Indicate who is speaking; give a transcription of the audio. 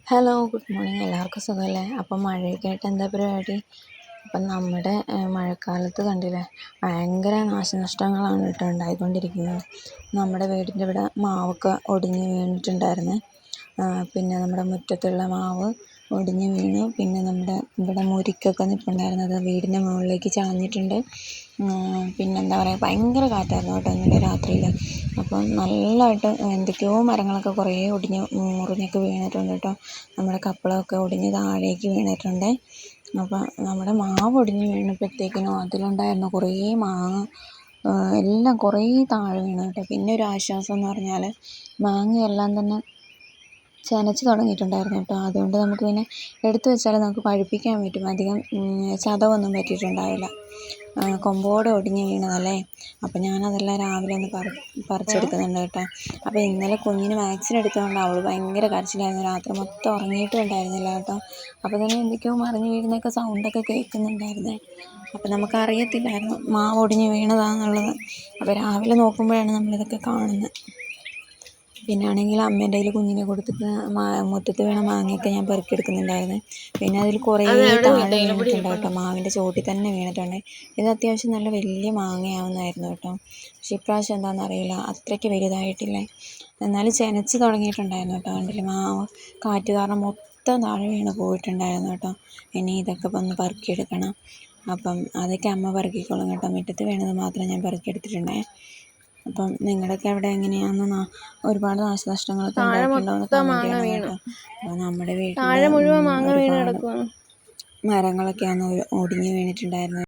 Speaker 1: Hello, good morning. എല്ലാവർക്കും സുഖമല്ലേ? അപ്പം മഴയൊക്കെ ആയിട്ട് എന്താ പരിപാടി? അപ്പം നമ്മുടെ മഴക്കാലത്ത് കണ്ടില്ലേ, ഭയങ്കര നാശനഷ്ടങ്ങളാണ് കേട്ടോ ഉണ്ടായിക്കൊണ്ടിരിക്കുന്നത്. നമ്മുടെ വീടിൻ്റെ ഇവിടെ മാവൊക്കെ ഒടിഞ്ഞ് വീണിട്ടുണ്ടായിരുന്നു. പിന്നെ നമ്മുടെ മുറ്റത്തുള്ള മാവ് ഒടിഞ്ഞ് വീണു. പിന്നെ നമ്മുടെ ഇവിടെ മുരിക്കൊക്കെ നിൽപ്പുണ്ടായിരുന്നത് വീടിൻ്റെ മുകളിലേക്ക് ചാഞ്ഞിട്ടുണ്ട്. പിന്നെന്താ പറയുക, ഭയങ്കര കാറ്റായിരുന്നു കേട്ടോ ഇന്നലെ രാത്രിയിൽ. അപ്പം നല്ലതായിട്ട് എന്തൊക്കെയോ മരങ്ങളൊക്കെ കുറേ ഒടിഞ്ഞ് മുറിഞ്ഞൊക്കെ വീണിട്ടുണ്ട് കേട്ടോ. നമ്മുടെ കപ്പളമൊക്കെ ഒടിഞ്ഞ് താഴേക്ക് വീണിട്ടുണ്ട്. അപ്പം നമ്മുടെ മാവ് ഒടിഞ്ഞ് വീണപ്പോഴത്തേക്കിനും അതിലുണ്ടായിരുന്ന കുറേ മാങ്ങ എല്ലാം കുറേ താഴെ വീണു കേട്ടോ. പിന്നെ ഒരു ആശ്വാസം എന്ന് പറഞ്ഞാൽ മാങ്ങയെല്ലാം തന്നെ ചെനച്ച് തുടങ്ങിയിട്ടുണ്ടായിരുന്നു കേട്ടോ. അതുകൊണ്ട് നമുക്ക് പിന്നെ എടുത്തു വെച്ചാൽ നമുക്ക് പഴുപ്പിക്കാൻ പറ്റും. അധികം ചതവൊന്നും പറ്റിയിട്ടുണ്ടാവില്ല. കൊമ്പോടെ ഒടിഞ്ഞ് വീണതല്ലേ. അപ്പം ഞാനതെല്ലാം രാവിലെ ഒന്ന് പറിച്ചെടുക്കുന്നുണ്ട് കേട്ടോ. അപ്പോൾ ഇന്നലെ കുഞ്ഞിന് വാക്സിൻ എടുത്തതുകൊണ്ട് അവൾ ഭയങ്കര കരച്ചിലായിരുന്നു. രാത്രി മൊത്തം ഉറങ്ങിയിട്ടും ഉണ്ടായിരുന്നില്ല കേട്ടോ. അപ്പോൾ തന്നെ എന്തൊക്കെയോ മറിഞ്ഞ് വീഴുന്നൊക്കെ സൗണ്ടൊക്കെ കേൾക്കുന്നുണ്ടായിരുന്നേ. അപ്പം നമുക്കറിയത്തില്ലായിരുന്നു മാവ് ഒടിഞ്ഞ് വീണതാണെന്നുള്ളത്. അപ്പോൾ രാവിലെ നോക്കുമ്പോഴാണ് നമ്മളിതൊക്കെ കാണുന്നത്. പിന്നെ ആണെങ്കിൽ അമ്മേൻ്റെ കയ്യിൽ കുഞ്ഞിനെ കൊടുത്തിട്ട് മുറ്റത്ത് വീണ മാങ്ങയൊക്കെ ഞാൻ പെറുക്കിയെടുക്കുന്നുണ്ടായിരുന്നു. പിന്നെ അതിൽ കുറേ താഴെ വീണിട്ടുണ്ട് കേട്ടോ. മാവിൻ്റെ ചോട്ടിൽ തന്നെ വീണിട്ടുണ്ട്. ഇത് അത്യാവശ്യം നല്ല വലിയ മാങ്ങയാവുന്നതായിരുന്നു കേട്ടോ. പക്ഷെ ഇപ്രാവശ്യം എന്താണെന്നറിയില്ല, അത്രയ്ക്ക് വലുതായിട്ടില്ലേ. എന്നാലും ചെനച്ച് തുടങ്ങിയിട്ടുണ്ടായിരുന്നു കേട്ടോ. കണ്ടില്ലേ, മാവ് കാറ്റ് കാരണം മൊത്തം താഴെ വീണ് പോയിട്ടുണ്ടായിരുന്നു കേട്ടോ. ഇനി ഇതൊക്കെ ഒന്ന് പെറുക്കിയെടുക്കണം. അപ്പം അതൊക്കെ അമ്മ പെറുക്കിക്കോളും കേട്ടോ. മുറ്റത്ത് വീണത് മാത്രം ഞാൻ പെറുക്കിയെടുത്തിട്ടുണ്ടേ. അപ്പം നിങ്ങളുടെയൊക്കെ അവിടെ എങ്ങനെയാണെന്ന് ഒരുപാട് നാശനഷ്ടങ്ങളൊക്കെ ഉണ്ടായിട്ടുണ്ടോ എന്ന് കമൻറ്റ് ചെയ്യണം കേട്ടോ. അപ്പോൾ നമ്മുടെ വീട്ടിൽ ഒരുപാട് മരങ്ങളൊക്കെയാണ് ഒടിഞ്ഞ് വീണിട്ടുണ്ടായിരുന്നത്.